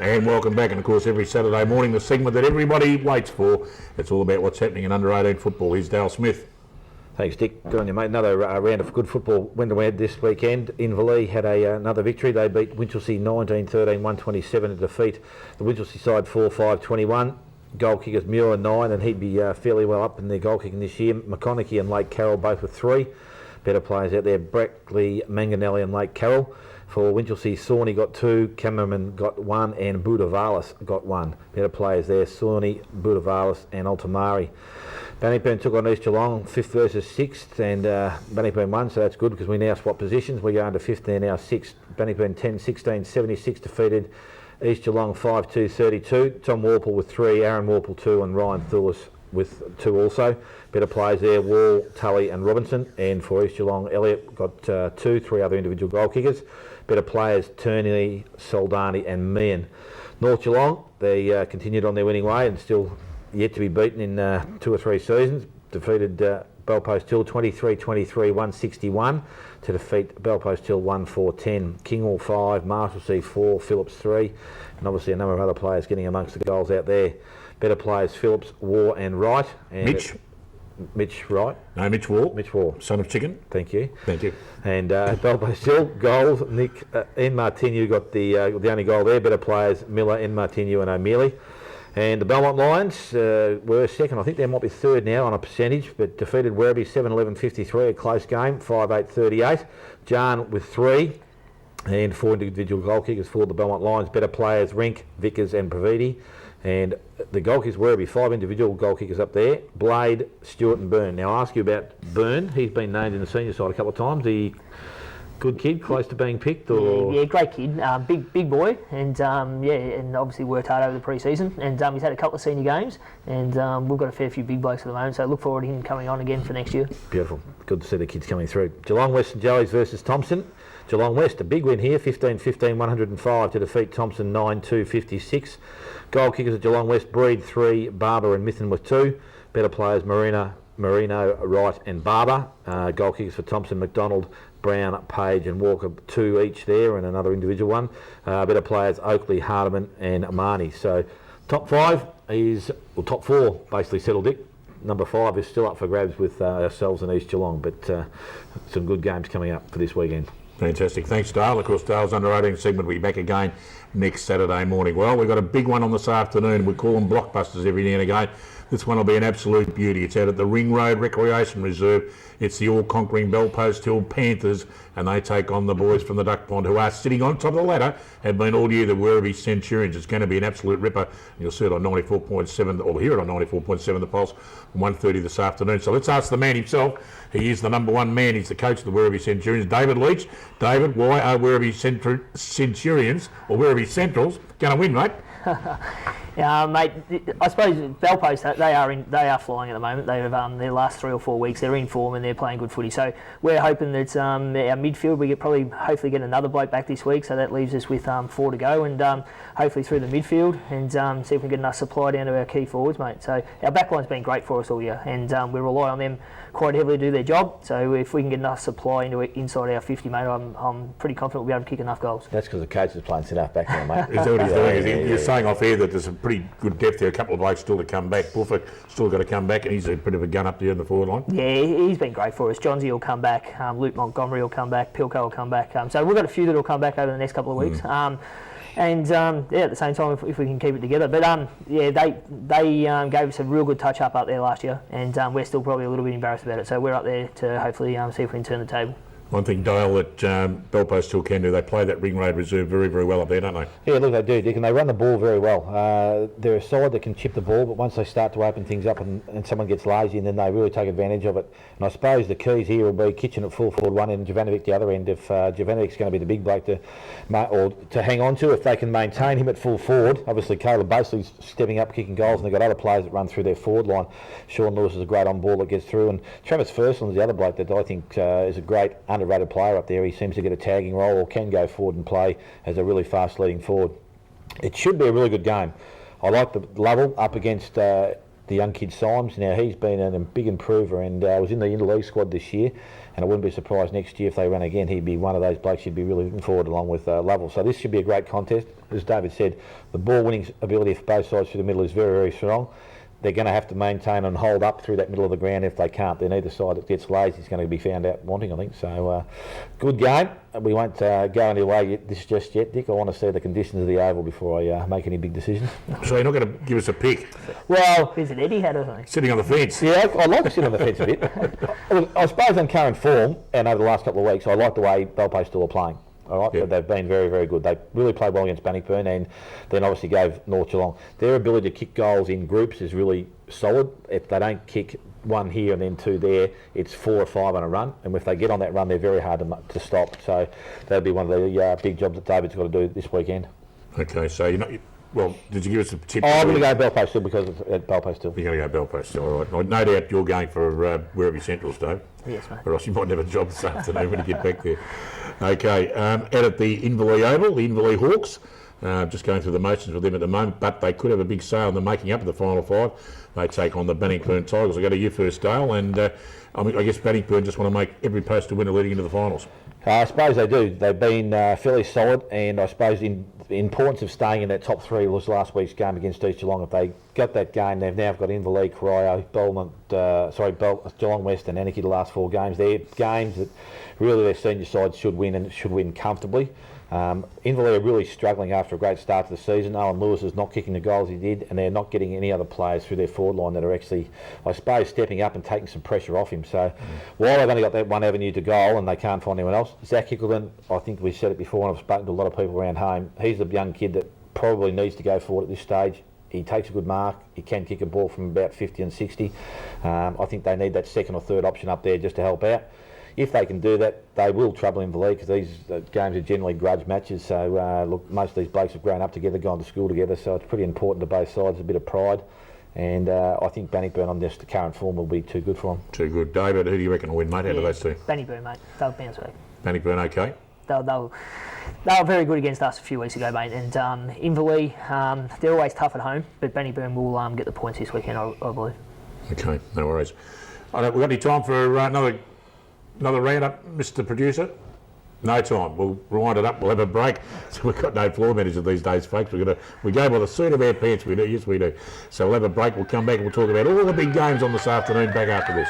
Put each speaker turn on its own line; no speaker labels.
And welcome back, and of course every Saturday morning the segment that everybody waits for. It's all about what's happening in under 18 football. Here's Dale Smith.
Thanks, Dick. Good on you, mate. Another round of good football went ahead this weekend. Inverleigh had another victory. They beat Winchelsea 19-13, 127 to defeat the Winchelsea side 4-5-21. Goal kickers Muir 9, and he'd be fairly well up in their goal kicking this year. McConaughey and Lake Carroll both with 3. Better players out there, Brackley, Manganelli and Lake Carroll. For Winchelsea, Sawney got 2, Cameraman got 1, and Budavalis got 1. Better players there, Sawney, Budavalis and Altamari. Bannockburn took on East Geelong, 5th versus 6th, and Bannockburn won, so that's good because we now swap positions. We go into 5th, they're now 6th. Bannockburn 10-16, 76 defeated East Geelong 5-2-32. Tom Warple with 3, Aaron Warple 2, and Ryan Thulis with 2 also. Better players there, Wall, Tully and Robinson. And for East Geelong, Elliott got 2, 3 other individual goal kickers. Better players, Turney, Soldani and Meehan. North Geelong, they continued on their winning way and still yet to be beaten in 2 or 3 seasons. Defeated Bellpost Hill 23-23, 161 to defeat Bellpost Hill 1-4-10. Kinghall 5, Marshalsea 4, Phillips 3, and obviously a number of other players getting amongst the goals out there. Better players, Phillips, War and Wright. And Mitch Wright. No, Mitch War. Mitch War. Son of Chicken. Thank you. Thank you. And Bellpost Hill, goals, Nick N. Martinu got the only goal there. Better players, Miller, N. Martinu and O'Mealy. And the Belmont Lions were second. I think they might be third now on a percentage, but defeated Werribee 7-11-53, a close game, 5-8-38. Jan with 3 and 4 individual goal kickers for the Belmont Lions. Better players, Rink, Vickers and Pravidi. And the goal kickers Werribee, 5 individual goal kickers up there, Blade, Stewart and Byrne. Now I'll ask you about Byrne. He's been named in the senior side a couple of times. Good kid, close to being picked, or
yeah, great kid, big boy, and and obviously worked hard over the pre-season, and he's had a couple of senior games, and we've got a fair few big blokes at the moment, so look forward to him coming on again for next year. Beautiful,
good to see the kids coming through. Geelong West and Jellies versus Thompson. Geelong West, a big win here, 15-15, 105 to defeat Thompson 9-2-56. Goal kickers at Geelong West, Breed 3, Barber and Mithen with 2. Better players, Marino, Wright and Barber. Goal kickers for Thompson, McDonald, Brown, Page and Walker, 2 each there, and another individual one. Better players, Oakley, Hardiman and Marnie. So top 5 is, well, top 4 basically settled, Dick. Number 5 is still up for grabs with ourselves and East Geelong, but some good games coming up for this weekend.
Fantastic. Thanks, Dale. Of course, Dale's under 18 segment will be back again next Saturday morning. Well, we've got a big one on this afternoon. We call them blockbusters every now and again. This one will be an absolute beauty. It's out at the Ring Road Recreation Reserve. It's the all-conquering Bellpost Hill Panthers, and they take on the boys from the Duck Pond, who are sitting on top of the ladder, have been all year the Werribee Centurions. It's going to be an absolute ripper. You'll see it on 94.7, or hear it on 94.7 The Pulse, 1:30 this afternoon. So let's ask the man himself. He is the number 1 man. He's the coach of the Werribee Centurions, David Leach. David, why are Werribee Centurions, or Werribee Centrals, going to win, mate?
Mate, I suppose Bellpost, they are flying at the moment. They've their last 3 or 4 weeks they're in form and they're playing good footy. So we're hoping that our midfield, we hopefully get another bloke back this week. So that leaves us with 4 to go, and hopefully through the midfield, and see if we can get enough supply down to our key forwards, mate. So our backline's been great for us all year, and we rely on them quite heavily to do their job. So if we can get enough supply inside our 50, mate, I'm pretty confident we'll be able to kick enough goals.
That's because the coach is playing centre back there, mate.
Is that what he's doing? You're saying off air that there's a pretty good depth there. A couple of blokes still to come back. Buffer still got to come back, and he's a bit of a gun up there in the forward line.
Yeah, he's been great for us. Johnsy will come back. Luke Montgomery will come back. Pilco will come back. So we've got a few that will come back over the next couple of weeks. And at the same time, if we can keep it together. But they gave us a real good touch up there last year, and we're still probably a little bit embarrassed about it. So we're up there to hopefully see if we can turn the table.
One thing, Dale, that Bellpost still can do, they play that Ring Road Reserve very, very well up there, don't they?
Yeah, look, they do, Dick, and they run the ball very well. They're a side that can chip the ball, but once they start to open things up and someone gets lazy, and then they really take advantage of it. And I suppose the keys here will be Kitchen at full forward one end and Jovanovic the other end. If Jovanovic's going to be the big bloke to hang on to, if they can maintain him at full forward. Obviously, Caleb Basely's stepping up, kicking goals, and they've got other players that run through their forward line. Sean Lewis is a great on ball that gets through, and Travis Fursland's the other bloke that I think is a great underrated player up there. He seems to get a tagging role or can go forward and play as a really fast leading forward. It should be a really good game. I like the Lovell up against the young kid Symes. Now he's been a big improver and was in the interleague squad this year, and I wouldn't be surprised next year if they run again. He'd be one of those blokes you'd be really looking forward along with Lovell. So this should be a great contest. As David said, the ball winning ability for both sides through the middle is very, very strong. They're going to have to maintain and hold up through that middle of the ground. If they can't, then either side that gets lazy is going to be found out wanting, I think. So, good game. We won't go any way this just yet, Dick. I want to see the conditions of the oval before I make any big decisions.
So you're not going to give us a pick?
Well,
Is it Eddie had or something?
Sitting on the fence.
yeah, I'd like to sit on the fence a bit. I suppose on current form and over the last couple of weeks, I like the way Belpo still are playing. All right,
Yep.
They've been very, very good. They really played well against Bannockburn and then obviously gave North Geelong. Their ability to kick goals in groups is really solid. If they don't kick one here and then two there, it's 4 or 5 on a run. And if they get on that run, they're very hard to stop. So that'll be one of the big jobs that David's got to do this weekend.
Okay, so you're not... Well, did you give us a tip?
Oh, I'm going to go Belpo still because it's at Belpo still.
You're going to go Belfast, all right. No doubt you're going for Werribee Central, Dave.
Yes, mate.
Or else you might have a job this afternoon when you get back there. Okay, out at the Inverleigh Oval, the Inverleigh Hawks, just going through the motions with them at the moment, but they could have a big sale in the making up of the final 5. They take on the Bannockburn Tigers. I'll go to you first, Dale, and I guess Bannockburn just want to make every post a winner leading into the finals.
I suppose they do. They've been fairly solid, and I suppose the importance of staying in that top 3 was last week's game against East Geelong. If they got that game, they've now got Inverleigh, Corio, Geelong West and Anarchy the last 4 games. They're games that really their senior side should win and should win comfortably. Inverleigh are really struggling after a great start to the season. Owen Lewis is not kicking the goals he did, and they're not getting any other players through their forward line that are actually, I suppose, stepping up and taking some pressure off him. So while they've only got that one avenue to goal and they can't find anyone else, Zach Hickleton, I think we said it before and I've spoken to a lot of people around home, he's the young kid that probably needs to go forward at this stage. He takes a good mark. He can kick a ball from about 50 and 60. I think they need that second or third option up there just to help out. If they can do that, they will trouble Inverleigh because these games are generally grudge matches. So, look, most of these blokes have grown up together, gone to school together, so it's pretty important to both sides, a bit of pride. And I think Bannockburn on this current form will be too good for them.
Too good. David, who do you reckon will win, mate, out of those two?
Bannockburn, mate. They'll bounce back.
Bannockburn, okay.
They were very good against us a few weeks ago, mate. And Inverleigh, they're always tough at home, but Bannockburn will get the points this weekend, I believe.
Okay, no worries. All right, we've got any time for another round-up, Mr. Producer? No time. We'll rewind it up. We'll have a break. So we've got no floor manager these days, folks. We go by the seat of our pants. We do. Yes, we do. So we'll have a break. We'll come back and we'll talk about all the big games on this afternoon. Back after this.